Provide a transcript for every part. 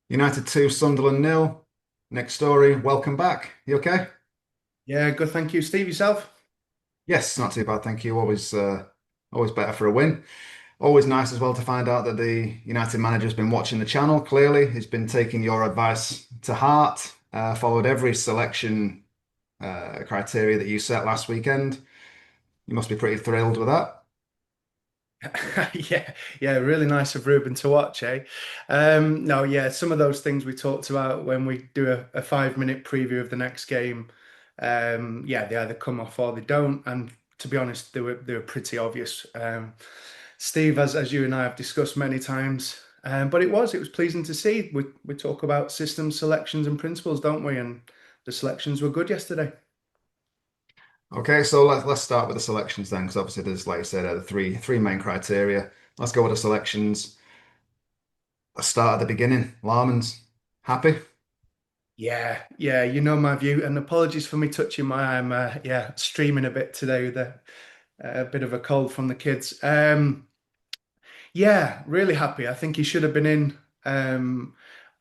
United 2, Sunderland nil. Nik Storey, welcome back. You okay? Yeah, good. Thank you, Steve. Yourself? Yes, not too bad, thank you. Always better for a win. Always nice as well to find out that the United manager's been watching the channel. Clearly, he's been taking your advice to heart. Followed every selection criteria that you set last weekend. You must be pretty thrilled with that. Yeah, yeah, really nice of Ruben to watch, eh? No, yeah, some of those things we talked about when we do a 5 minute preview of the next game, yeah, they either come off or they don't. And to be honest, they were pretty obvious. Steve, as you and I have discussed many times, but it was pleasing to see. We talk about systems, selections, and principles, don't we? And the selections were good yesterday. Okay, so let's start with the selections then, because obviously there's, like you said, the three main criteria. Let's go with the selections. Let's start at the beginning. Lammens, happy? Yeah, yeah, you know my view, and apologies for me touching my eye. I'm yeah, streaming a bit today with a bit of a cold from the kids. Yeah, really happy. I think he should have been in.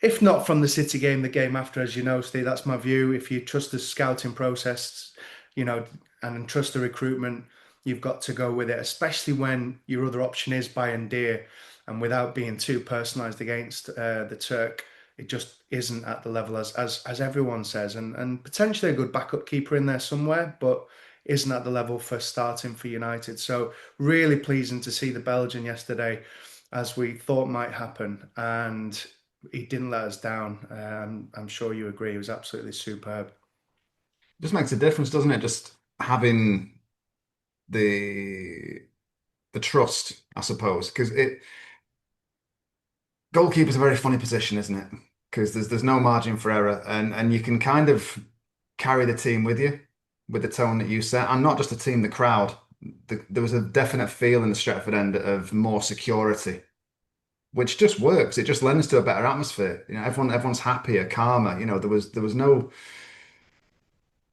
If not from the City game, the game after, as you know, Steve, that's my view. If you trust the scouting process, you know, and trust the recruitment, you've got to go with it, especially when your other option is buy and dear. And without being too personalised against the Turk, it just isn't at the level as everyone says, and potentially a good backup keeper in there somewhere, but isn't at the level for starting for United. So really pleasing to see the Belgian yesterday, as we thought might happen, and he didn't let us down. I'm sure you agree. He was absolutely superb. Just makes a difference, doesn't it? Just having the the trust, I suppose, because it goalkeeper's a very funny position, isn't it? Because there's no margin for error, and you can kind of carry the team with you with the tone that you set, and not just the team, the crowd. There was a definite feel in the Stretford end of more security, which just works. It just lends to a better atmosphere. Everyone's happier, calmer. There was no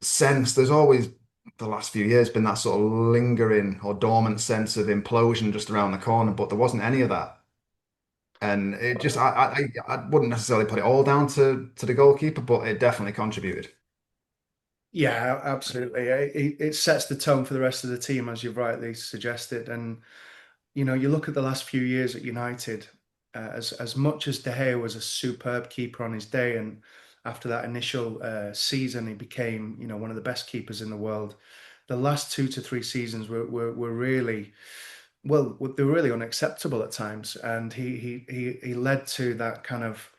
sense. There's always the last few years been that sort of lingering or dormant sense of implosion just around the corner, but there wasn't any of that. And it just I wouldn't necessarily put it all down to the goalkeeper, but it definitely contributed. Yeah, absolutely. It sets the tone for the rest of the team, as you've rightly suggested. And you look at the last few years at United, as much as De Gea was a superb keeper on his day, and after that initial season, he became, one of the best keepers in the world. The last 2 to 3 seasons were really, well, they were really unacceptable at times, and he led to that kind of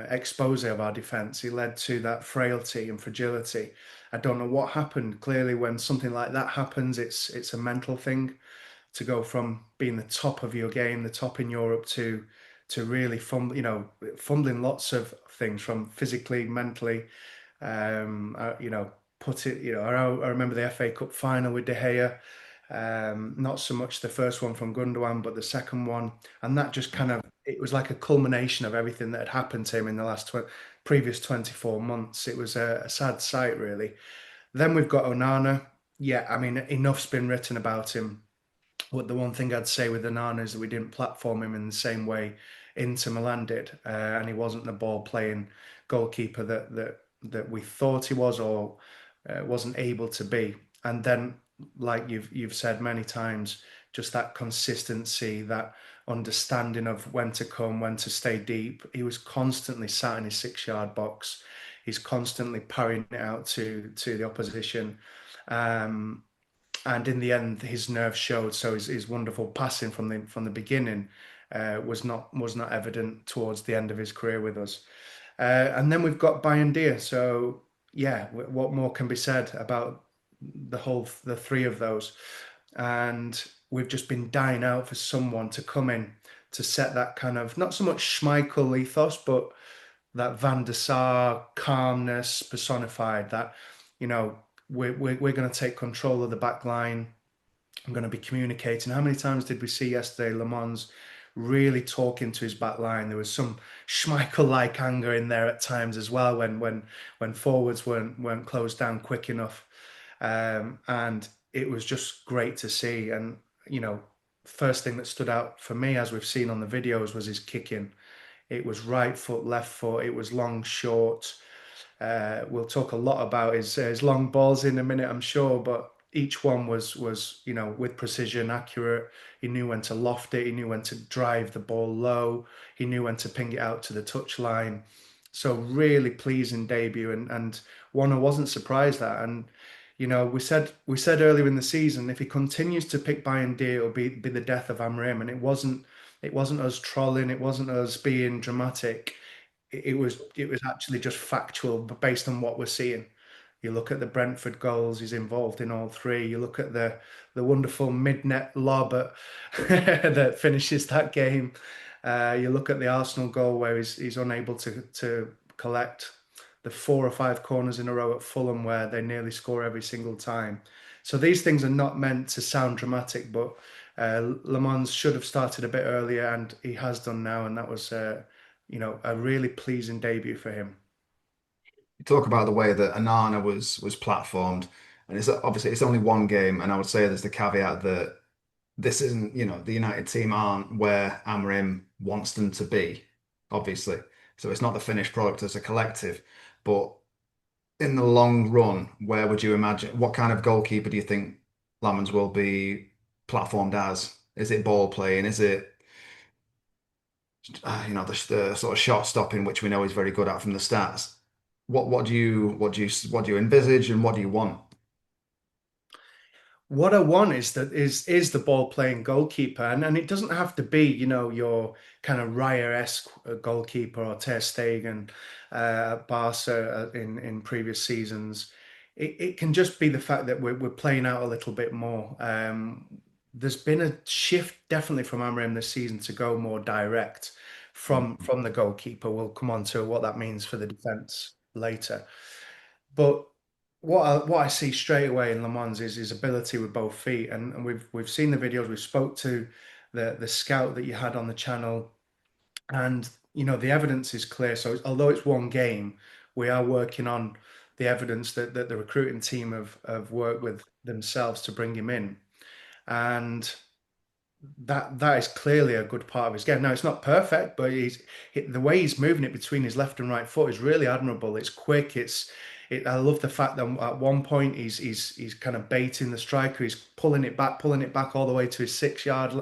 expose of our defence. He led to that frailty and fragility. I don't know what happened. Clearly, when something like that happens, it's a mental thing, to go from being the top of your game, the top in Europe, to really fumbling lots of things from physically, mentally. You know, put it. I remember the FA Cup final with De Gea. Not so much the first one from Gundogan, but the second one, and that just kind of, it was like a culmination of everything that had happened to him in the previous 24 months. It was a sad sight, really. Then we've got Onana. Yeah, I mean, enough's been written about him. But the one thing I'd say with Onana is that we didn't platform him in the same way Inter Milan did, and he wasn't the ball playing goalkeeper that we thought he was, or wasn't able to be. And then, like you've said many times, just that consistency, that understanding of when to come, when to stay deep. He was constantly sat in his 6 yard box. He's constantly parrying it out to the opposition. Um, and in the end, his nerve showed. So his wonderful passing from the beginning was not evident towards the end of his career with us. And then we've got Bayern Dia. So yeah, what more can be said about the three of those? And we've just been dying out for someone to come in to set that kind of, not so much Schmeichel ethos, but that Van der Sar calmness personified. That, you know, we're going to take control of the back line. I'm going to be communicating. How many times did we see yesterday Le Mans really talking to his back line? There was some Schmeichel-like anger in there at times as well, when forwards weren't closed down quick enough. And it was just great to see. And, first thing that stood out for me, as we've seen on the videos, was his kicking. It was right foot, left foot. It was long, short. We'll talk a lot about his long balls in a minute, I'm sure, but each one was with precision, accurate. He knew when to loft it. He knew when to drive the ball low. He knew when to ping it out to the touch line. So really pleasing debut, and one I wasn't surprised at. And we said earlier in the season, if he continues to pick Bayern D, it'll be the death of Amorim. And it wasn't us trolling, it wasn't us being dramatic. It was actually just factual, but based on what we're seeing. You look at the Brentford goals, he's involved in all three. You look at the wonderful mid-net lob that finishes that game. You look at the Arsenal goal where he's unable to collect the 4 or 5 corners in a row at Fulham where they nearly score every single time. So these things are not meant to sound dramatic, but Lammens should have started a bit earlier, and he has done now, and that was a really pleasing debut for him. You talk about the way that Anana was platformed, and it's obviously it's only one game, and I would say there's the caveat that this isn't, the United team aren't where Amorim wants them to be, obviously. So it's not the finished product as a collective. But in the long run, where would you imagine, what kind of goalkeeper do you think Lammens will be platformed as? Is it ball playing? Is it, the sort of shot stopping, which we know he's very good at from the stats? What do you envisage, and what do you want? What I want is the ball playing goalkeeper, and it doesn't have to be your kind of Raya-esque goalkeeper or Ter Stegen at Barca in previous seasons. It can just be the fact that we're playing out a little bit more. There's been a shift definitely from Amorim this season to go more direct from the goalkeeper. We'll come on to what that means for the defense later. But what I see straight away in Le Mans is his ability with both feet, and we've seen the videos. We spoke to the scout that you had on the channel, and the evidence is clear. So although it's one game, we are working on the evidence that the recruiting team have worked with themselves to bring him in, and that is clearly a good part of his game. Now it's not perfect, but the way he's moving it between his left and right foot is really admirable. It's quick. I love the fact that at one point he's kind of baiting the striker. He's pulling it back all the way to his 6 yard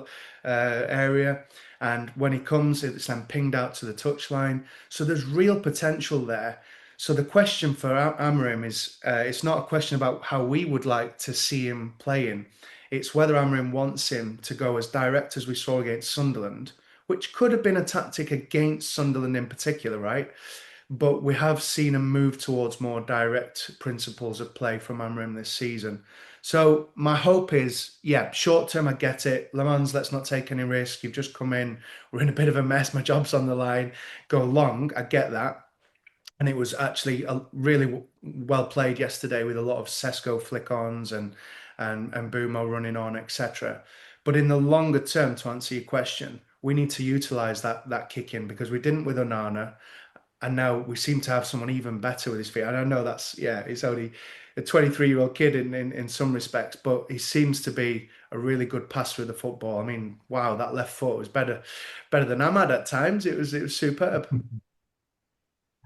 area, and when he comes, it's then pinged out to the touchline. So there's real potential there. So the question for Amorim is, it's not a question about how we would like to see him playing. It's whether Amorim wants him to go as direct as we saw against Sunderland, which could have been a tactic against Sunderland in particular, right? But we have seen him move towards more direct principles of play from Amorim this season. So my hope is, yeah, short term, I get it. Le Mans, let's not take any risk. You've just come in. We're in a bit of a mess. My job's on the line. Go long. I get that. And it was actually really well played yesterday with a lot of Sesko flick-ons and Mbeumo running on, etc. But in the longer term, to answer your question, we need to utilize that kick in because we didn't with Onana, and now we seem to have someone even better with his feet. And I know he's only a 23-year-old kid in some respects, but he seems to be a really good passer of the football. I mean, wow, that left foot was better than Ahmad at times. It was superb.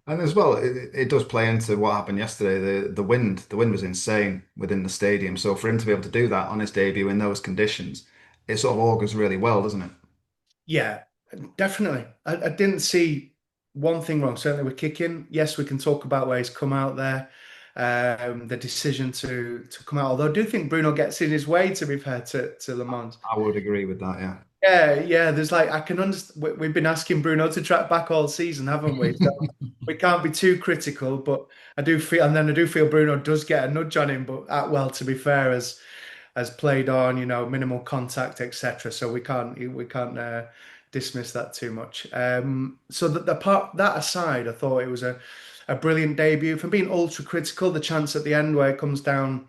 And as well, it does play into what happened yesterday. The wind was insane within the stadium. So for him to be able to do that on his debut in those conditions, it sort of augurs really well, doesn't it? Yeah, definitely. I didn't see one thing wrong. Certainly with kicking. Yes, we can talk about where he's come out there. The decision to come out. Although I do think Bruno gets in his way, to be fair to Le Mans. I would agree with that, Yeah, yeah. There's like I can understand. We've been asking Bruno to track back all season, haven't we? So we can't be too critical, but I do feel Bruno does get a nudge on him. But Atwell, to be fair, has played on, minimal contact, etc. So we can't dismiss that too much. So the part that aside, I thought it was a brilliant debut. For being ultra critical, the chance at the end where it comes down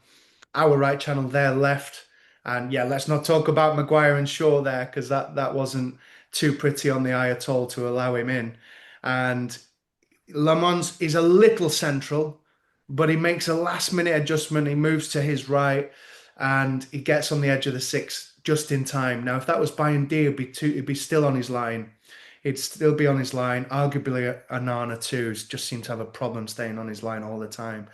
our right channel, their left, and yeah, let's not talk about Maguire and Shaw there because that wasn't too pretty on the eye at all to allow him in. And Lamons is a little central, but he makes a last minute adjustment. He moves to his right and he gets on the edge of the six just in time. Now, if that was Bayern D, it'd be still on his line. he'd still be on his line. Arguably, Anana too just seemed to have a problem staying on his line all the time.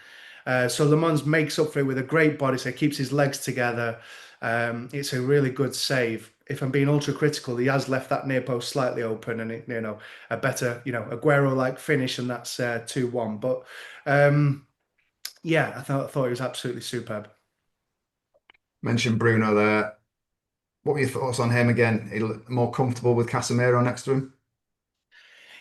So Lammens makes up for it with a great body, so he keeps his legs together. It's a really good save. If I'm being ultra critical, he has left that near post slightly open, and a better Aguero-like finish, and that's 2-1. But yeah, I thought he was absolutely superb. Mentioned Bruno there. What were your thoughts on him again? He looked more comfortable with Casemiro next to him.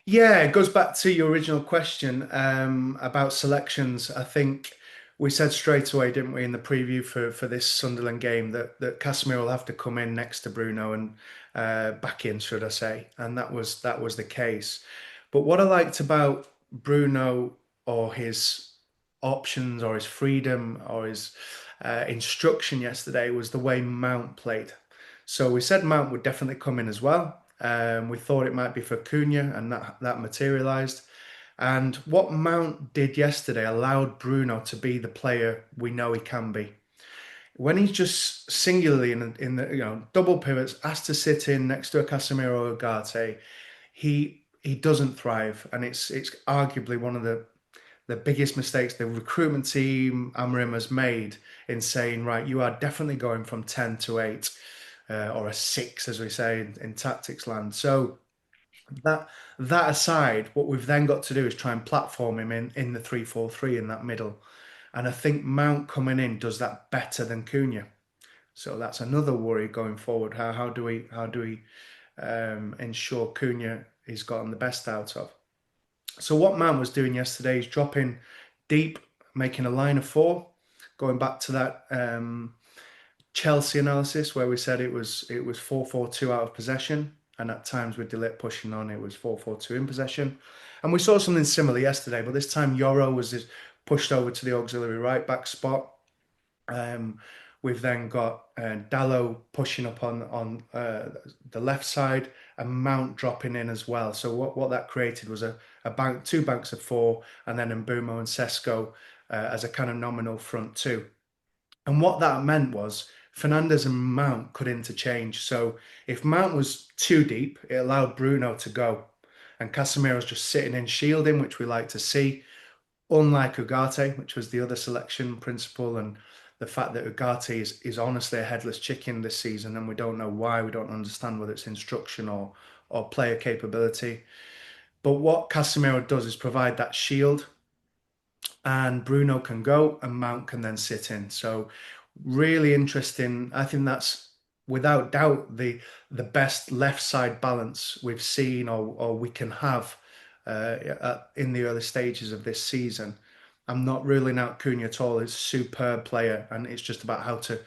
Yeah, it goes back to your original question about selections. I think we said straight away, didn't we, in the preview for this Sunderland game that Casemiro will have to come in next to Bruno and back in, should I say? And that was the case. But what I liked about Bruno, or his options or his freedom or his instruction yesterday, was the way Mount played. So we said Mount would definitely come in as well. We thought it might be for Cunha, and that materialised. And what Mount did yesterday allowed Bruno to be the player we know he can be. When he's just singularly in the double pivots, asked to sit in next to a Casemiro or Ugarte, he doesn't thrive, and it's arguably one of the biggest mistakes the recruitment team Amrim has made in saying, right, you are definitely going from 10 to 8, or a 6, as we say in tactics land. So that that aside, what we've then got to do is try and platform him in the 3-4-3 in that middle. And I think Mount coming in does that better than Cunha. So that's another worry going forward. How do we ensure Cunha is gotten the best out of? So what Mount was doing yesterday is dropping deep, making a line of four, going back to that Chelsea analysis where we said it was 4-4-2 out of possession, and at times with De Ligt pushing on, it was 4-4-2 in possession. And we saw something similar yesterday, but this time Yoro was pushed over to the auxiliary right back spot. We've then got Dallo pushing up on the left side, and Mount dropping in as well. So what that created was two banks of four, and then Mbeumo and Sesko as a kind of nominal front two. And what that meant was Fernandes and Mount could interchange. So if Mount was too deep, it allowed Bruno to go. And Casemiro's just sitting in shielding, which we like to see, unlike Ugarte, which was the other selection principle. And the fact that Ugarte is honestly a headless chicken this season, and we don't know why. We don't understand whether it's instruction or player capability. But what Casemiro does is provide that shield, and Bruno can go and Mount can then sit in. So really interesting. I think that's without doubt the best left side balance we've seen or we can have in the early stages of this season. I'm not ruling out Cunha at all. He's a superb player, and it's just about how to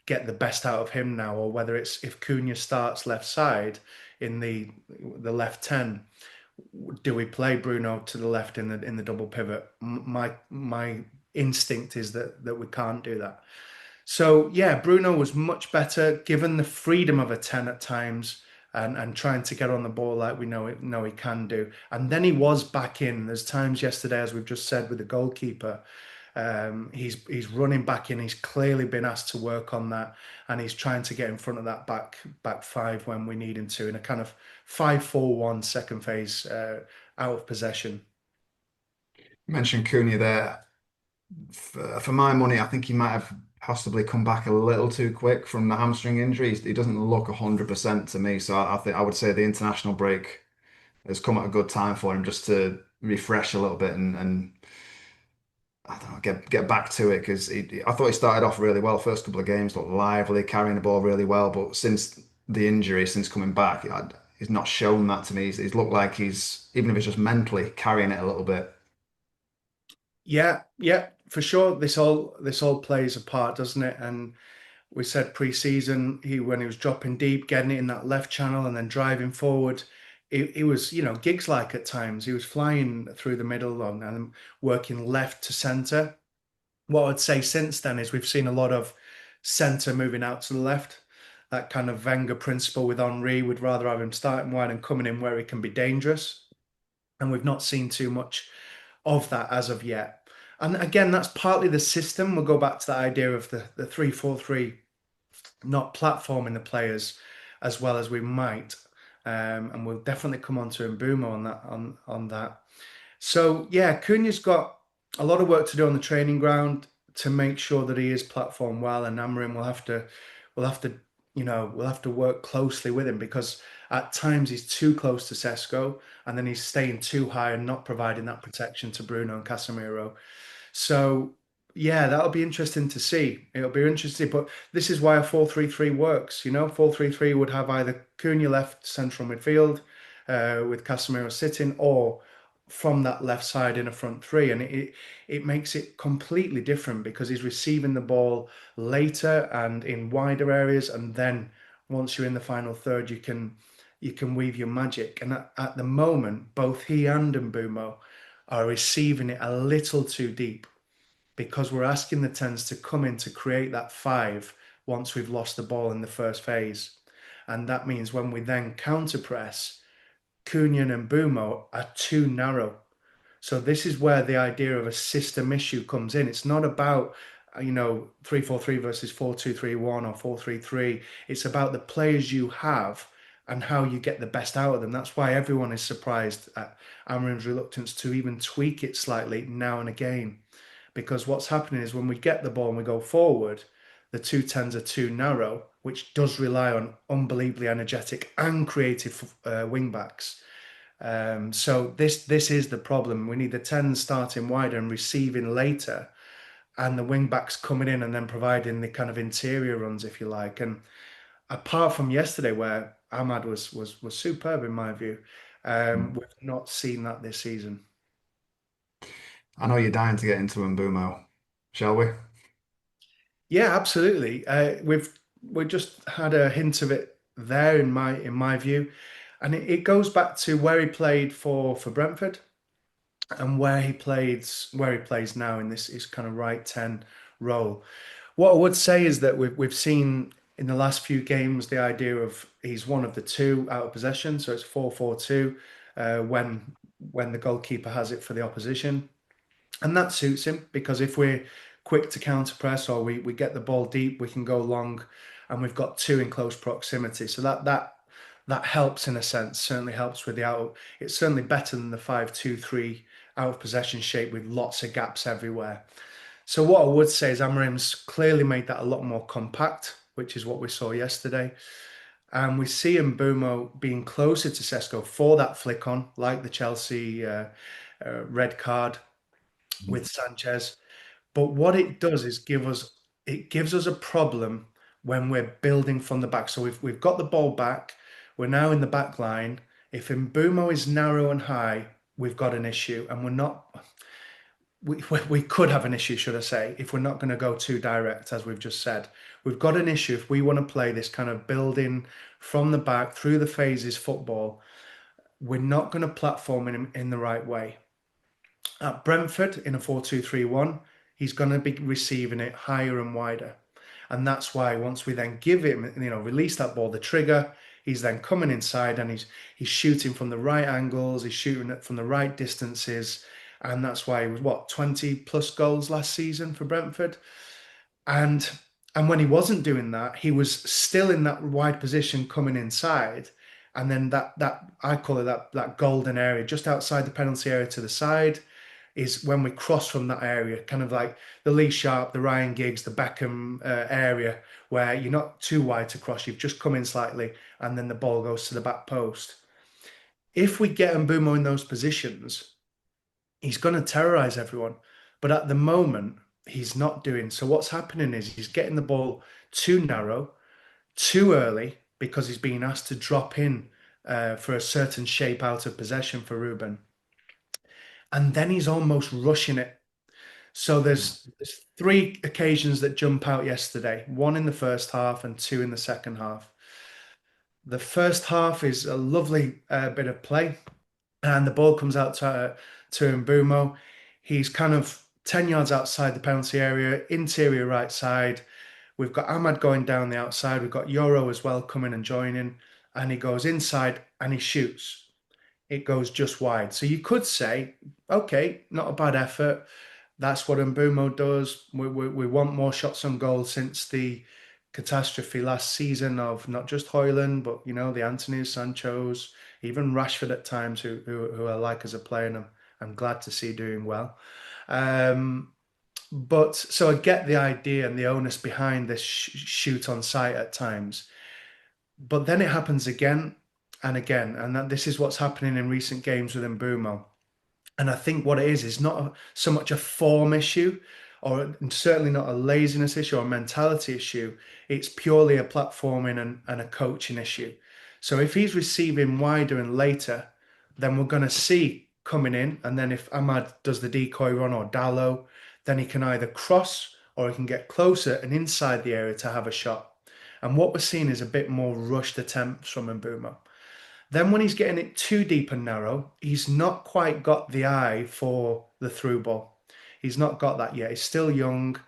get the best out of him now, or whether it's if Cunha starts left side in the left 10, do we play Bruno to the left in the double pivot? My instinct is that we can't do that. So yeah, Bruno was much better, given the freedom of a 10 at times, and trying to get on the ball like we know he can do. And then he was back in. There's times yesterday, as we've just said, with the goalkeeper, he's running back in. He's clearly been asked to work on that, and he's trying to get in front of that back five when we need him to, in a kind of 5-4-1 second phase out of possession. You mentioned Cunha there. For my money, I think he might have possibly come back a little too quick from the hamstring injury. He doesn't look 100% to me. So I think I would say the international break has come at a good time for him just to refresh a little bit and I don't know, get back to it because I thought he started off really well. First couple of games looked lively, carrying the ball really well. But since the injury, since coming back, he's not shown that to me. He's looked like he's, even if it's just mentally, carrying it a little bit. Yeah, yeah, for sure. This all plays a part, doesn't it? And we said pre-season, when he was dropping deep, getting it in that left channel and then driving forward, it was, gigs like at times. He was flying through the middle and working left to centre. What I'd say since then is we've seen a lot of centre moving out to the left. That kind of Wenger principle with Henry, would rather have him starting wide and coming in where he can be dangerous. And we've not seen too much of that as of yet. And again, that's partly the system. We'll go back to that idea of the 3-4-3 not platforming the players as well as we might. And we'll definitely come on to Mbeumo on that. So yeah, Cunha's got a lot of work to do on the training ground to make sure that he is platformed well, and Amarim will have to, we'll have to work closely with him because at times he's too close to Sesko, and then he's staying too high and not providing that protection to Bruno and Casemiro. So yeah, that'll be interesting to see. It'll be interesting, but this is why a 4-3-3 works. 4-3-3 would have either Cunha left central midfield, with Casemiro sitting, or from that left side in a front three, and it makes it completely different because he's receiving the ball later and in wider areas, and then once you're in the final third, you can weave your magic. And at the moment, both he and Mbeumo are receiving it a little too deep because we're asking the tens to come in to create that five once we've lost the ball in the first phase. And that means when we then counter press, Cunha and Mbeumo are too narrow. So this is where the idea of a system issue comes in. It's not about 3-4-3 versus 4-2-3-1 or 4-3-3. It's about the players you have and how you get the best out of them. That's why everyone is surprised at Amarim's reluctance to even tweak it slightly now and again. Because what's happening is when we get the ball and we go forward, the two tens are too narrow, which does rely on unbelievably energetic and creative wing backs. So this is the problem. We need the tens starting wider and receiving later, and the wing backs coming in and then providing the kind of interior runs, if you like. And apart from yesterday, where Ahmad was superb in my view, we've not seen that this season. I know you're dying to get into Mbeumo, shall we? Yeah, absolutely. We just had a hint of it there in my view, and it goes back to where he played for Brentford and where he plays now in this is kind of right 10 role. What I would say is that we've seen in the last few games the idea of he's one of the two out of possession, so it's 4-4-2 when the goalkeeper has it for the opposition. And that suits him because if we're quick to counter press or we get the ball deep, we can go long, and we've got two in close proximity. So that helps in a sense, certainly helps with the out. It's certainly better than the 5-2-3 out of possession shape with lots of gaps everywhere. So what I would say is Amarim's clearly made that a lot more compact, which is what we saw yesterday. And we see Mbeumo being closer to Sesko for that flick on, like the Chelsea red card with Sanchez. But what it does is it gives us a problem when we're building from the back. So we've got the ball back. We're now in the back line. If Mbeumo is narrow and high, we've got an issue, and we're not. We could have an issue, should I say, if we're not going to go too direct, as we've just said. We've got an issue if we want to play this kind of building from the back through the phases football. We're not going to platform him in the right way. At Brentford in a 4-2-3-1, he's going to be receiving it higher and wider. And that's why once we then give him, release that ball, the trigger, he's then coming inside and he's shooting from the right angles, he's shooting it from the right distances. And that's why he was 20 plus goals last season for Brentford. And when he wasn't doing that, he was still in that wide position coming inside. And then that I call it that golden area just outside the penalty area to the side is when we cross from that area, kind of like the Lee Sharp, the Ryan Giggs, the Beckham area, where you're not too wide to cross, you've just come in slightly, and then the ball goes to the back post. If we get Mbeumo in those positions, he's going to terrorize everyone. But at the moment, he's not doing. So what's happening is he's getting the ball too narrow, too early, because he's being asked to drop in for a certain shape out of possession for Ruben. And then he's almost rushing it. So there's three occasions that jump out yesterday, one in the first half and two in the second half. The first half is a lovely bit of play, and the ball comes out to Mbeumo. He's kind of 10 yards outside the penalty area, interior right side. We've got Ahmad going down the outside. We've got Yoro as well coming and joining, and he goes inside and he shoots. It goes just wide. So you could say, okay, not a bad effort. That's what Mbeumo does. We want more shots on goal since the catastrophe last season of not just Højlund, but the Antonys, Sanchos, even Rashford at times, who I like as a player, and I'm glad to see doing well. Um, but so I get the idea and the onus behind this shoot on sight at times. But then it happens again and again, and this is what's happening in recent games with Mbeumo. And I think what it is not so much a form issue, or certainly not a laziness issue or a mentality issue. It's purely a platforming and a coaching issue. So if he's receiving wider and later, then we're going to see coming in. And then if Ahmad does the decoy run or Dallo, then he can either cross or he can get closer and inside the area to have a shot. And what we're seeing is a bit more rushed attempts from Mbeumo. Then when he's getting it too deep and narrow, he's not quite got the eye for the through ball. He's not got that yet. He's still young.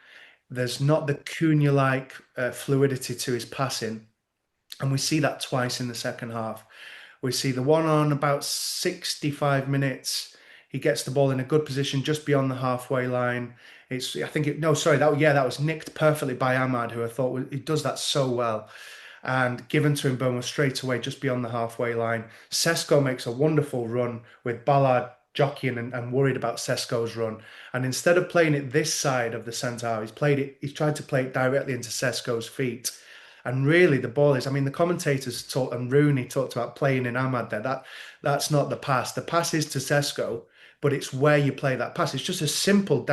There's not the Cunha-like fluidity to his passing. And we see that twice in the second half. We see the one on about 65 minutes. He gets the ball in a good position just beyond the halfway line. That was nicked perfectly by Ahmad, who I thought he does that so well, and given to Mbeumo straight away just beyond the halfway line. Sesko makes a wonderful run with Ballard jockeying and worried about Sesko's run. And instead of playing it this side of the centre, he's tried to play it directly into Sesko's feet. And really, the ball is, the commentators talked, and Rooney talked about playing in Ahmad there. That's not the pass. The pass is to Sesko, but it's where you play that pass. It's just a simple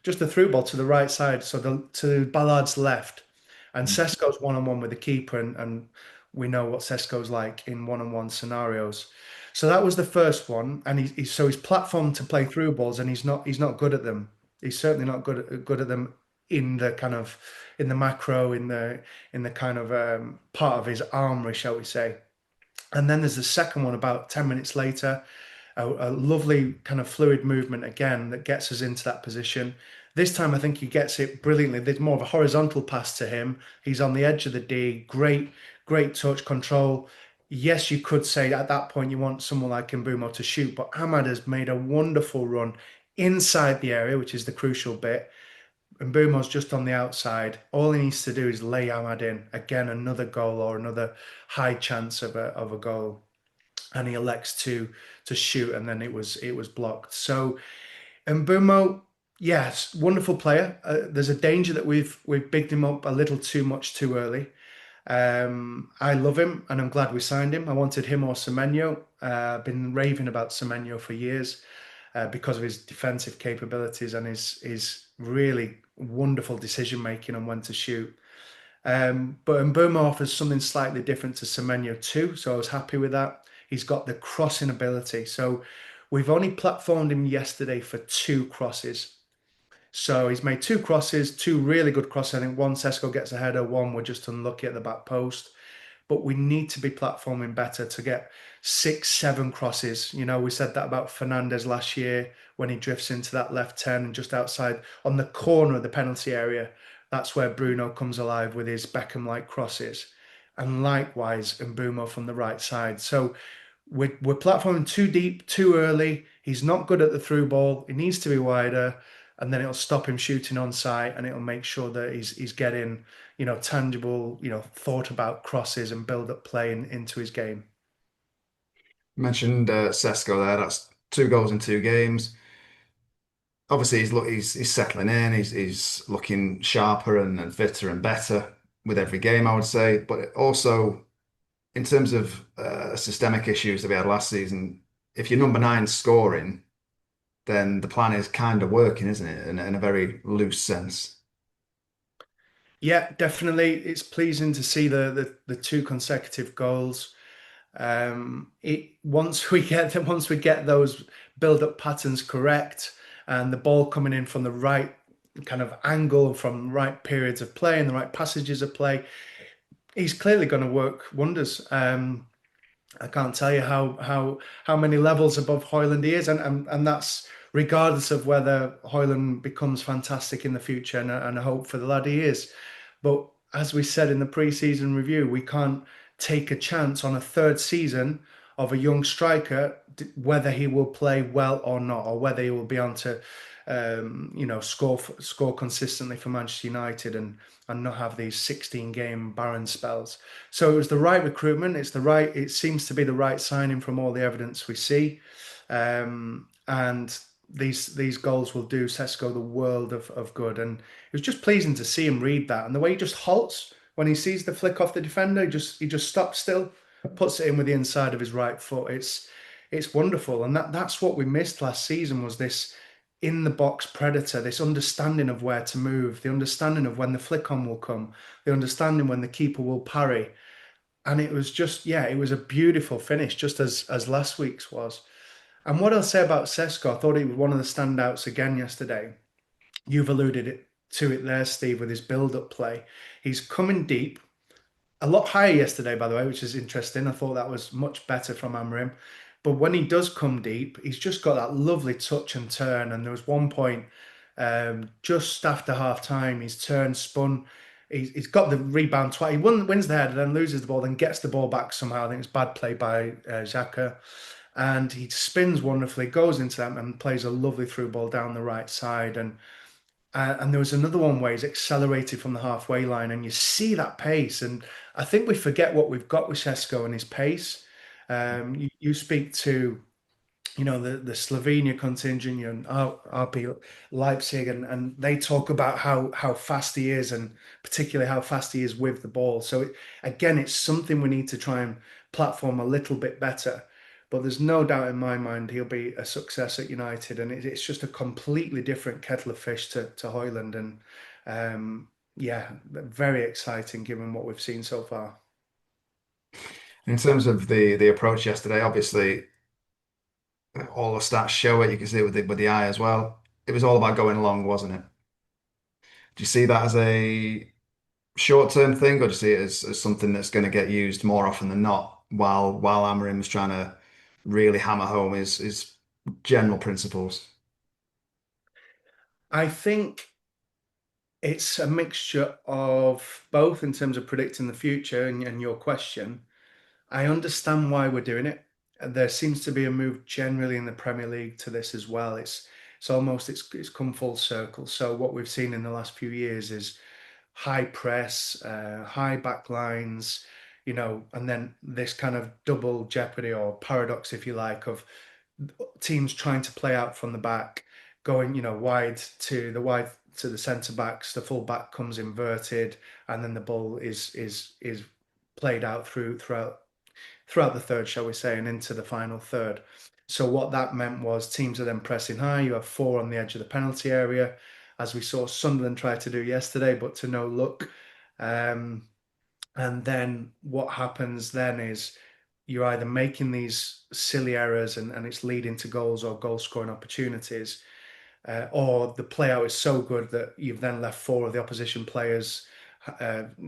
just a through ball to the right side, so to Ballard's left. And Sesko's one-on-one with the keeper, and we know what Sesko's like in one-on-one scenarios. So that was the first one, and he's platformed to play through balls, and he's not good at them. He's certainly not good at them in the macro, in the kind of part of his armory, shall we say. And then there's the second one about 10 minutes later, a lovely kind of fluid movement again that gets us into that position. This time, I think he gets it brilliantly. There's more of a horizontal pass to him. He's on the edge of the D. Great, great touch control. Yes, you could say at that point you want someone like Mbeumo to shoot, but Ahmad has made a wonderful run inside the area, which is the crucial bit. Mbeumo's just on the outside. All he needs to do is lay Ahmad in. Again, another goal or another high chance of a goal. And he elects to shoot, and then it was blocked. So Mbeumo, yes, wonderful player. There's a danger that we've bigged him up a little too much too early. I love him, and I'm glad we signed him. I wanted him or Semenyo. I've been raving about Semenyo for years because of his defensive capabilities and his really wonderful decision making on when to shoot. But Mbeumo offers something slightly different to Semenyo too, so I was happy with that. He's got the crossing ability. So we've only platformed him yesterday for 2 crosses. So he's made 2 crosses, 2 really good crosses. I think one Sesko gets a header, one we're just unlucky at the back post. But we need to be platforming better to get 6, 7 crosses. We said that about Fernandes last year when he drifts into that left 10 and just outside on the corner of the penalty area. That's where Bruno comes alive with his Beckham-like crosses. And likewise, Mbeumo from the right side. So we're platforming too deep, too early. He's not good at the through ball. He needs to be wider, and then it'll stop him shooting on sight, and it'll make sure that he's getting, tangible, thought about crosses and build up play into his game. You mentioned Sesko there. That's 2 goals in 2 games. Obviously, he's settling in. He's looking sharper and fitter and better with every game, I would say. But also, in terms of systemic issues that we had last season, if you're number 9 scoring, then the plan is kind of working, isn't it? In a very loose sense. Yeah, definitely. It's pleasing to see the 2 consecutive goals. Once we get those build-up patterns correct, and the ball coming in from the right kind of angle, from right periods of play and the right passages of play, he's clearly going to work wonders. I can't tell you how many levels above Højlund he is, and that's regardless of whether Højlund becomes fantastic in the future, and I hope for the lad he is. But as we said in the pre-season review, we can't take a chance on a 3rd season of a young striker, whether he will play well or not, or whether he will be on to score consistently for Manchester United and not have these 16-game barren spells. So it was the right recruitment. It seems to be the right signing from all the evidence we see. And these goals will do Sesko the world of good. And it was just pleasing to see him read that. And the way he just halts when he sees the flick off the defender, he just stops still, puts it in with the inside of his right foot. It's wonderful. And that's what we missed last season, was this in the box predator, this understanding of where to move, the understanding of when the flick on will come, the understanding when the keeper will parry. And it was just, yeah, it was a beautiful finish, just as last week's was. And what I'll say about Sesko, I thought he was one of the standouts again yesterday. You've alluded to it there, Steve, with his build-up play. He's coming deep, a lot higher yesterday, by the way, which is interesting. I thought that was much better from Amorim. But when he does come deep, he's just got that lovely touch and turn. And there was one point just after half time, he's turned, spun. He's got the rebound twice. He wins the header, then loses the ball, then gets the ball back somehow. I think it's bad play by Xhaka. And he spins wonderfully, goes into them and plays a lovely through ball down the right side. And there was another one where he's accelerated from the halfway line, and you see that pace. And I think we forget what we've got with Sesko and his pace. You speak to, the Slovenia contingent and RB Leipzig, and they talk about how fast he is, and particularly how fast he is with the ball. So again, it's something we need to try and platform a little bit better. But there's no doubt in my mind he'll be a success at United, and it's just a completely different kettle of fish to Højlund, and yeah, very exciting given what we've seen so far. In terms of the approach yesterday, obviously all the stats show it. You can see it with the eye as well. It was all about going long, wasn't it? Do you see that as a short-term thing, or do you see it as something that's going to get used more often than not, while Amarim's trying to really hammer home his general principles? I think it's a mixture of both in terms of predicting the future and your question. I understand why we're doing it. There seems to be a move generally in the Premier League to this as well. It's come full circle. So what we've seen in the last few years is high press, high back lines, and then this kind of double jeopardy or paradox, if you like, of teams trying to play out from the back, going, wide to the centre backs, the full back comes inverted, and then the ball is played out throughout the third, shall we say, and into the final third. So what that meant was teams are then pressing high. You have four on the edge of the penalty area, as we saw Sunderland try to do yesterday, but to no look. And then what happens then is you're either making these silly errors and it's leading to goals or goal scoring opportunities, or the play out is so good that you've then left four of the opposition players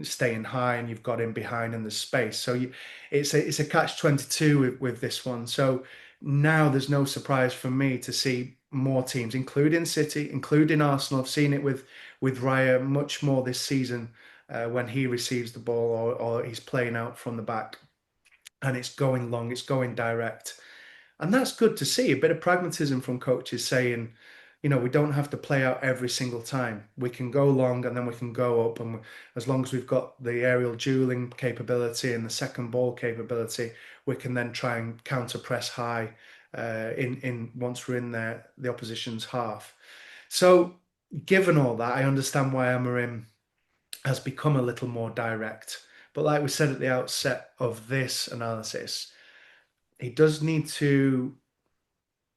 staying high, and you've got in behind in the space. So it's a catch-22 with this one. So now there's no surprise for me to see more teams, including City, including Arsenal. I've seen it with Raya much more this season when he receives the ball or he's playing out from the back, and it's going long, it's going direct. And that's good to see, a bit of pragmatism from coaches saying, we don't have to play out every single time. We can go long and then we can go up. And as long as we've got the aerial dueling capability and the second ball capability, we can then try and counter press high in once we're in the opposition's half. So given all that, I understand why Amorim has become a little more direct. But like we said at the outset of this analysis, he does need to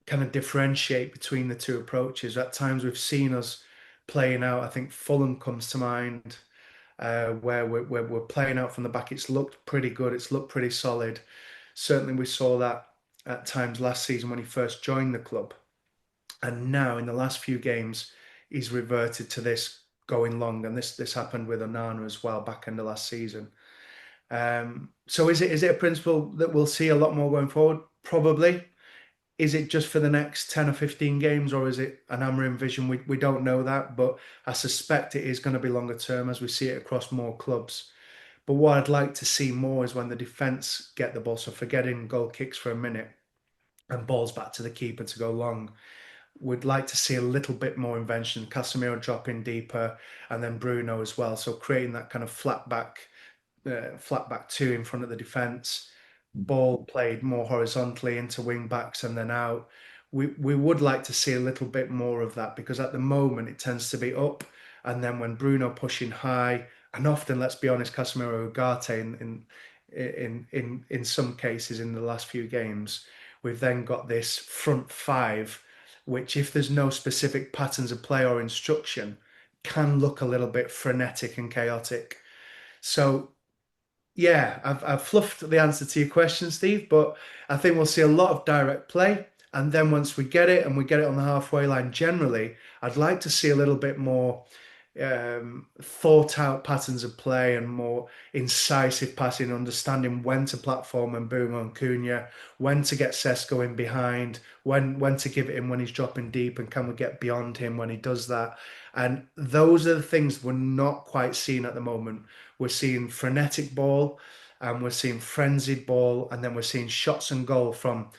kind of differentiate between the two approaches. At times we've seen us playing out. I think Fulham comes to mind, where we're playing out from the back. It's looked pretty good. It's looked pretty solid. Certainly we saw that at times last season when he first joined the club. And now in the last few games, he's reverted to this going long. And this happened with Onana as well, back end of last season. So is it a principle that we'll see a lot more going forward? Probably. Is it just for the next 10 or 15 games, or is it an Amorim vision? We don't know that, but I suspect it is going to be longer term as we see it across more clubs. But what I'd like to see more is when the defence get the ball, so forgetting goal kicks for a minute and balls back to the keeper to go long. Would like to see a little bit more invention. Casemiro dropping deeper, and then Bruno as well. So creating that kind of flat back two in front of the defence. Ball played more horizontally into wing backs and then out. We would like to see a little bit more of that because at the moment it tends to be up, and then when Bruno pushing high, and often, let's be honest, Casemiro Ugarte in some cases in the last few games, we've then got this front five, which if there's no specific patterns of play or instruction, can look a little bit frenetic and chaotic. So yeah, I've fluffed the answer to your question, Steve, but I think we'll see a lot of direct play. And then once we get it and we get it on the halfway line, generally, I'd like to see a little bit more thought out patterns of play and more incisive passing, understanding when to platform Mbeumo and Cunha, when to get Sesko in behind, when to give it him when he's dropping deep, and can we get beyond him when he does that? And those are the things we're not quite seeing at the moment. We're seeing frenetic ball, and we're seeing frenzied ball, and then we're seeing shots and goal from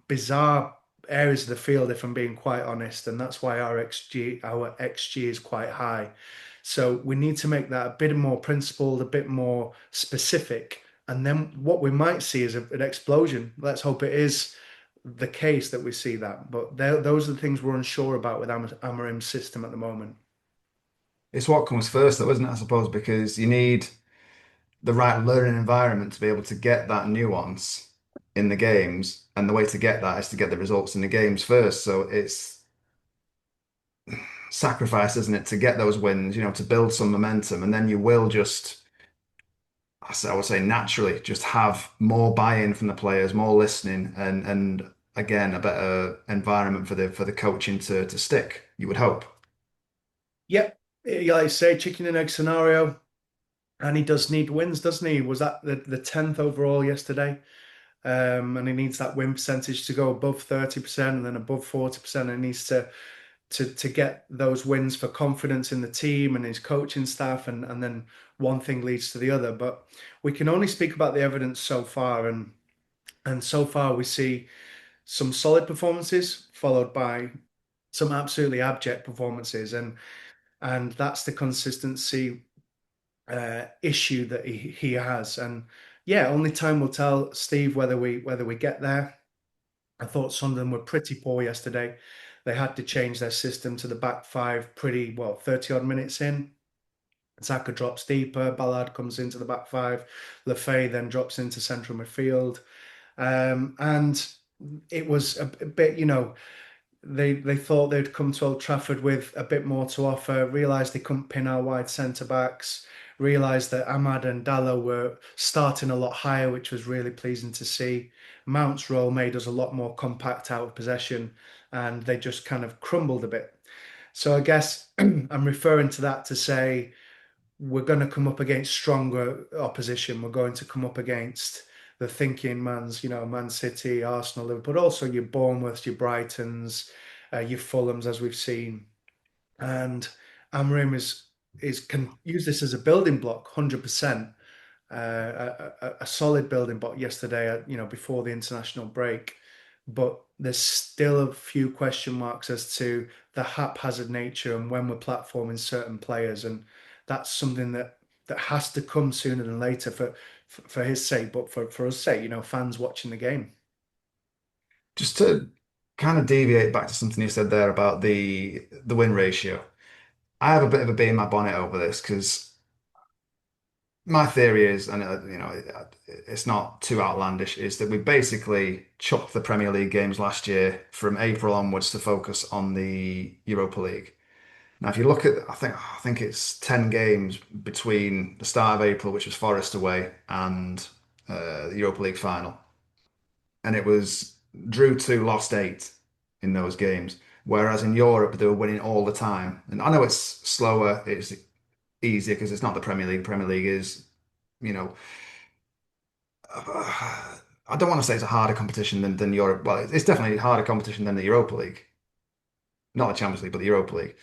bizarre areas of the field, if I'm being quite honest, and that's why our XG is quite high. So we need to make that a bit more principled, a bit more specific, and then what we might see is an explosion. Let's hope it is the case that we see that. But those are the things we're unsure about with Amarim's system at the moment. It's what comes first, though, isn't it? I suppose because you need the right learning environment to be able to get that nuance in the games, and the way to get that is to get the results in the games first. So it's sacrifice, isn't it, to get those wins, to build some momentum, and then you will just, I would say, naturally just have more buy-in from the players, more listening, and again a better environment for the coaching to stick. You would hope. Yep, yeah, like I say, chicken and egg scenario, and he does need wins, doesn't he? Was that the 10th overall yesterday? And he needs that win percentage to go above 30% and then above 40%. And he needs to get those wins for confidence in the team and his coaching staff, and then one thing leads to the other. But we can only speak about the evidence so far, and so far we see some solid performances followed by some absolutely abject performances, and that's the consistency issue that he has. And yeah, only time will tell, Steve, whether we get there. I thought Sunderland were pretty poor yesterday. They had to change their system to the back five pretty well, 30 odd minutes in. Saka drops deeper, Ballard comes into the back five, Lefay then drops into central midfield. And it was a bit, they thought they'd come to Old Trafford with a bit more to offer, realised they couldn't pin our wide centre backs, realised that Ahmad and Dallo were starting a lot higher, which was really pleasing to see. Mount's role made us a lot more compact out of possession, and they just kind of crumbled a bit. So I guess I'm referring to that to say we're going to come up against stronger opposition. We're going to come up against the thinking man's, Man City, Arsenal, Liverpool, but also your Bournemouths, your Brightons, your Fulhams, as we've seen. And Amarim is can use this as a building block, 100%. A solid building block yesterday, before the international break. But there's still a few question marks as to the haphazard nature and when we're platforming certain players, and that's something that has to come sooner than later for his sake, but for us sake, fans watching the game. Just to kind of deviate back to something you said there about the win ratio. I have a bit of a bee in my bonnet over this because my theory is, and it's not too outlandish, is that we basically chucked the Premier League games last year from April onwards to focus on the Europa League. Now, if you look at, I think it's 10 games between the start of April, which was Forest away, and the Europa League final, and it was drew two, lost eight in those games. Whereas in Europe, they were winning all the time. And I know it's slower, it's easier because it's not the Premier League. Premier League is, you know, I don't want to say it's a harder competition than Europe. Well, it's definitely a harder competition than the Europa League, not the Champions League, but the Europa League.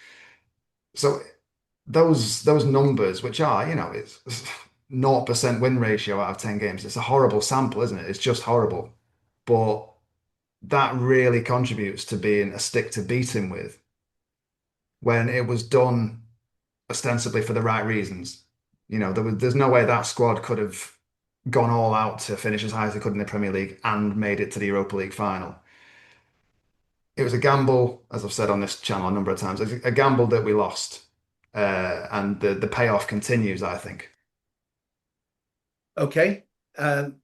So those numbers, which are, it's 0% win ratio out of 10 games. It's a horrible sample, isn't it? It's just horrible. But that really contributes to being a stick to beat him with when it was done ostensibly for the right reasons. There's no way that squad could have gone all out to finish as high as they could in the Premier League and made it to the Europa League final. It was a gamble, as I've said on this channel a number of times, a gamble that we lost. And the payoff continues, I think. Okay.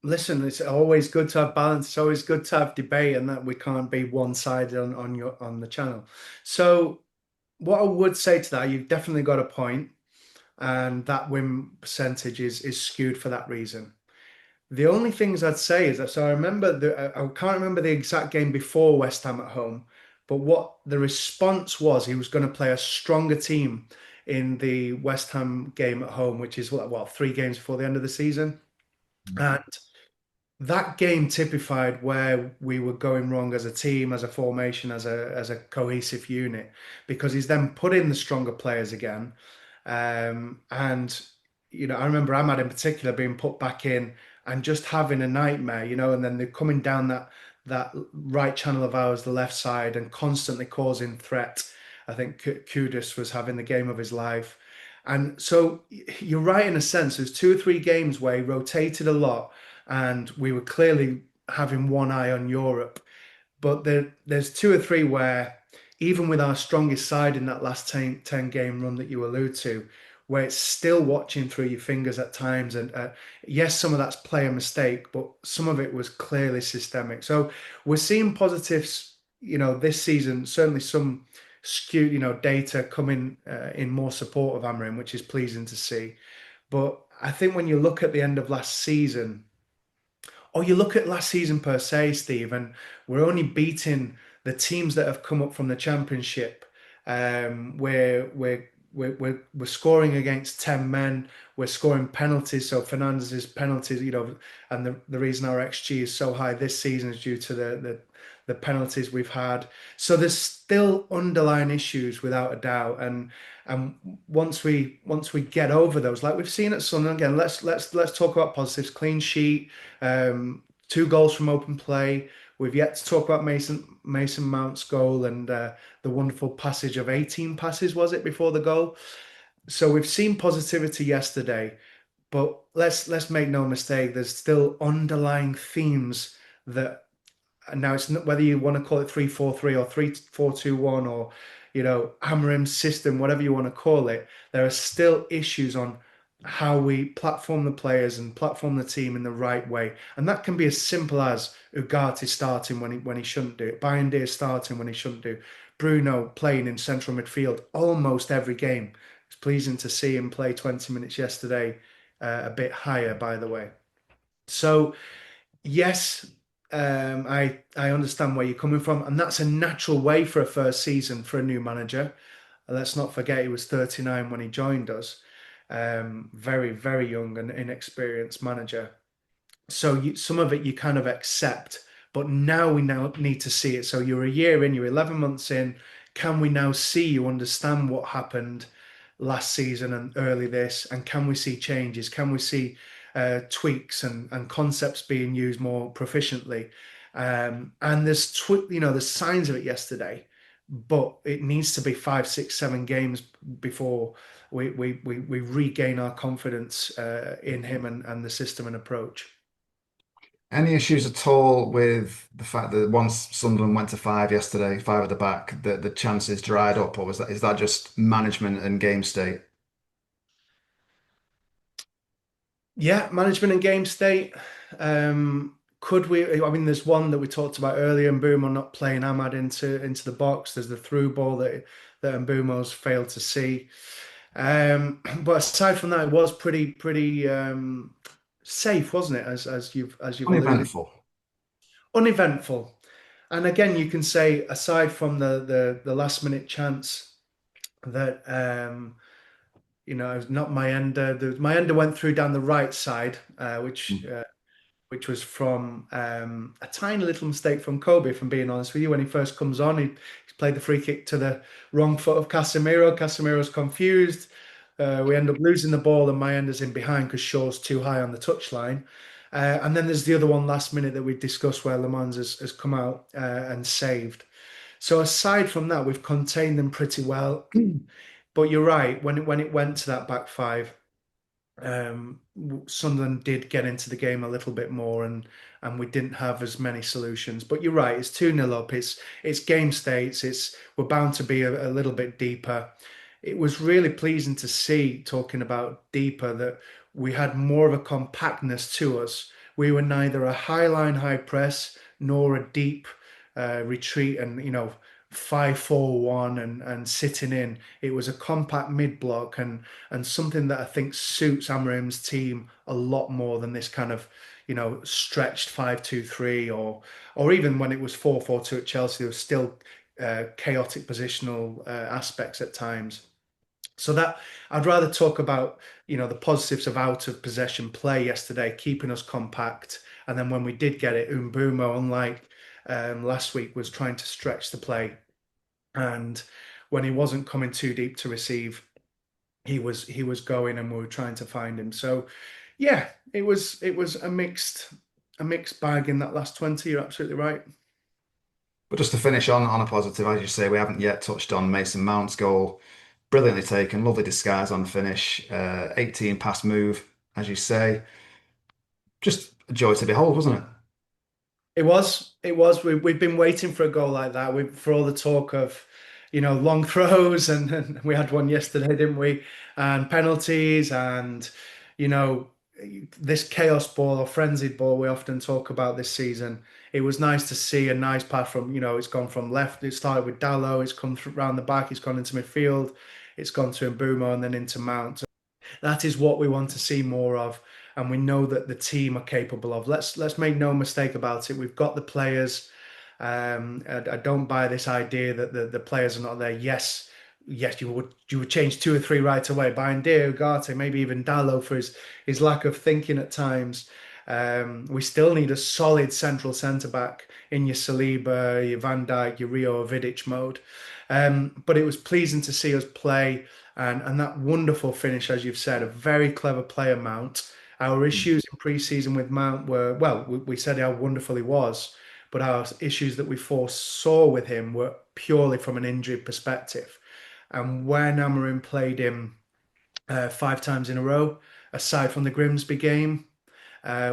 Listen, it's always good to have balance. It's always good to have debate, and that we can't be one-sided on the channel. So, what I would say to that, you've definitely got a point, and that win percentage is skewed for that reason. The only things I'd say is that, so I remember I can't remember the exact game before West Ham at home, but what the response was, he was going to play a stronger team in the West Ham game at home, which is what 3 games before the end of the season. And that game typified where we were going wrong as a team, as a formation, as a cohesive unit, because he's then put in the stronger players again. And I remember Ahmad in particular being put back in and just having a nightmare, and then they're coming down that right channel of ours, the left side, and constantly causing threat. I think Kudus was having the game of his life. And so you're right in a sense. There's 2 or 3 games where he rotated a lot, and we were clearly having one eye on Europe. But there's 2 or 3 where, even with our strongest side in that last 10 game run that you allude to, where it's still watching through your fingers at times. And yes, some of that's player mistake, but some of it was clearly systemic. So we're seeing positives, this season, certainly some skewed, data coming in more support of Amarim, which is pleasing to see. But I think when you look at the end of last season, or you look at last season per se, Steve, and we're only beating the teams that have come up from the championship. Where we're scoring against 10 men, we're scoring penalties. So Fernandez's penalties, and the reason our XG is so high this season is due to the penalties we've had. So there's still underlying issues without a doubt. And once we get over those, like we've seen at Sunderland again, let's talk about positives. Clean sheet, 2 goals from open play. We've yet to talk about Mason Mount's goal and the wonderful passage of 18 passes, was it, before the goal? So we've seen positivity yesterday, but let's make no mistake, there's still underlying themes that, now it's not whether you want to call it 3-4-3 or 3-4-2-1, or Amarim's system, whatever you want to call it, there are still issues on how we platform the players and platform the team in the right way. And that can be as simple as Ugarte starting when he shouldn't do it, Bryan starting when he shouldn't do, Bruno playing in central midfield almost every game. It's pleasing to see him play 20 minutes yesterday, a bit higher, by the way. So yes, I understand where you're coming from, and that's a natural way for a first season for a new manager. Let's not forget he was 39 when he joined us. Very, very young and inexperienced manager. So some of it you kind of accept, but now we need to see it. So you're a year in, you're 11 months in. Can we now see you understand what happened last season and early this? And can we see changes? Can we see tweaks and concepts being used more proficiently? And there's signs of it yesterday, but it needs to be 5, 6, 7 games before we regain our confidence in him and the system and approach. Any issues at all with the fact that once Sunderland went to 5 yesterday, 5 at the back, that the chances dried up, or is that just management and game state? Yeah, management and game state. Could we? I mean, there's one that we talked about earlier, Mbeumo not playing Ahmad into the box. There's the through ball that Mbeumo's failed to see. But aside from that, it was pretty safe, wasn't it? As you've alluded, Uneventful. uneventful. And again, you can say aside from the last minute chance that not Mayenda. Mayenda went through down the right side, which was from a tiny little mistake from Kobe, if I'm being honest with you. When he first comes on, he's played the free kick to the wrong foot of Casemiro. Casemiro's confused. We end up losing the ball, and Mayenda's in behind because Shaw's too high on the touchline. And then there's the other one last minute that we discussed where Lammens has come out and saved. So aside from that, we've contained them pretty well. But you're right, when it went to that back five, Sunderland did get into the game a little bit more, and we didn't have as many solutions. But you're right, it's 2-0 up. It's game states. We're bound to be a little bit deeper. It was really pleasing to see, talking about deeper, that we had more of a compactness to us. We were neither a high line high press nor a deep retreat and 5-4-1 and sitting in. It was a compact mid block and something that I think suits Amarim's team a lot more than this kind of stretched 5-2-3 or even when it was 4-4-2 at Chelsea, there was still chaotic positional aspects at times. So that I'd rather talk about, the positives of out of possession play yesterday, keeping us compact. And then when we did get it, Mbeumo, unlike last week, was trying to stretch the play. And when he wasn't coming too deep to receive, he was going and we were trying to find him. So yeah, it was a mixed bag in that last 20. You're absolutely right. But just to finish on a positive, as you say, we haven't yet touched on Mason Mount's goal. Brilliantly taken, lovely disguise on finish, 18 pass move, as you say. Just a joy to behold, wasn't it? It was. It was. We've been waiting for a goal like that. For all the talk of, long throws, and we had one yesterday, didn't we? And penalties, and you know, this chaos ball or frenzied ball we often talk about this season. It was nice to see a nice pass from, it's gone from left. It started with Dallo. It's come round the back. It's gone into midfield. It's gone to Mbeumo and then into Mount. That is what we want to see more of, and we know that the team are capable of. Let's make no mistake about it. We've got the players. I don't buy this idea that the players are not there. Yes, you would change two or three right away. Buying Ugarte, maybe even Dallo for his lack of thinking at times. We still need a solid central centre back in your Saliba, your Van Dijk, your Rio Vidic mode. But it was pleasing to see us play and that wonderful finish, as you've said, a very clever player, Mount. Our issues in pre-season with Mount were, well, we said how wonderful he was, but our issues that we foresaw with him were purely from an injury perspective. And when Amarim played him 5 times in a row, aside from the Grimsby game,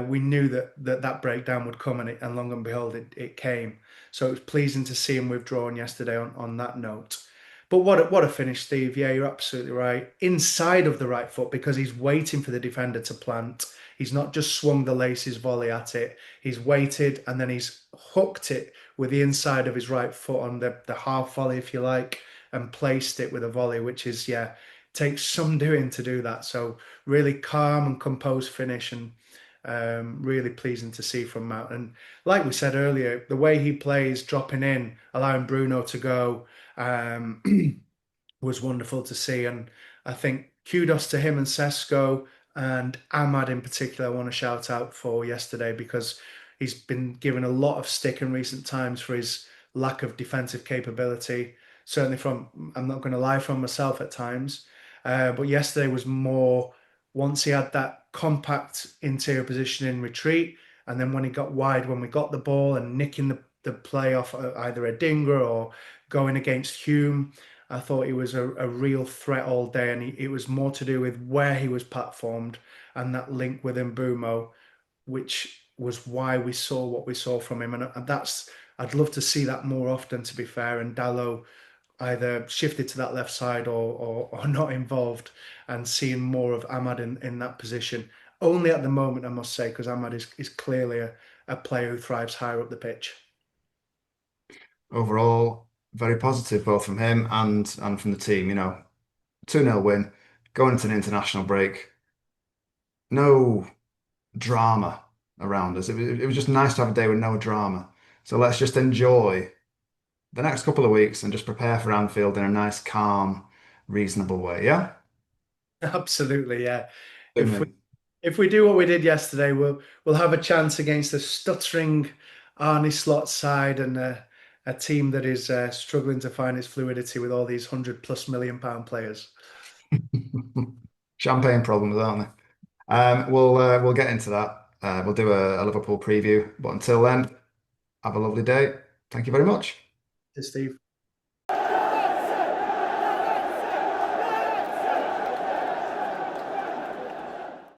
we knew that breakdown would come, and long and behold, it came. So it was pleasing to see him withdrawn yesterday on that note. But what a finish, Steve. Yeah, you're absolutely right. Inside of the right foot because he's waiting for the defender to plant. He's not just swung the laces volley at it. He's waited and then he's hooked it with the inside of his right foot on the half volley, if you like, and placed it with a volley, which is, yeah, takes some doing to do that. So really calm and composed finish and really pleasing to see from Mount. And like we said earlier, the way he plays, dropping in, allowing Bruno to go, um, was wonderful to see. And I think kudos to him and Sesko and Ahmad in particular. I want to shout out for yesterday because he's been given a lot of stick in recent times for his lack of defensive capability. Certainly I'm not going to lie, from myself at times. But yesterday was more once he had that compact interior position in retreat, and then when he got wide, when we got the ball and nicking the play off either a dinger or going against Hume, I thought he was a real threat all day, and it was more to do with where he was platformed and that link with Mbeumo, which was why we saw what we saw from him. And that's I'd love to see that more often, to be fair. And Dallo either shifted to that left side or not involved, and seeing more of Ahmad in that position. Only at the moment, I must say, because Ahmad is clearly a player who thrives higher up the pitch. Overall, very positive, both from him and from the team. 2-0 win, going into an international break. No drama around us. It was just nice to have a day with no drama. So let's just enjoy the next couple of weeks and just prepare for Anfield in a nice, calm, reasonable way. Yeah? Absolutely, yeah. If we Booming. if we do what we did yesterday, we'll have a chance against a stuttering Arnie Slot side and a team that is struggling to find its fluidity with all these £100+ million players. Champagne problems, aren't they? We'll get into that. We'll do a Liverpool preview. But until then, have a lovely day. Thank you very much. Steve.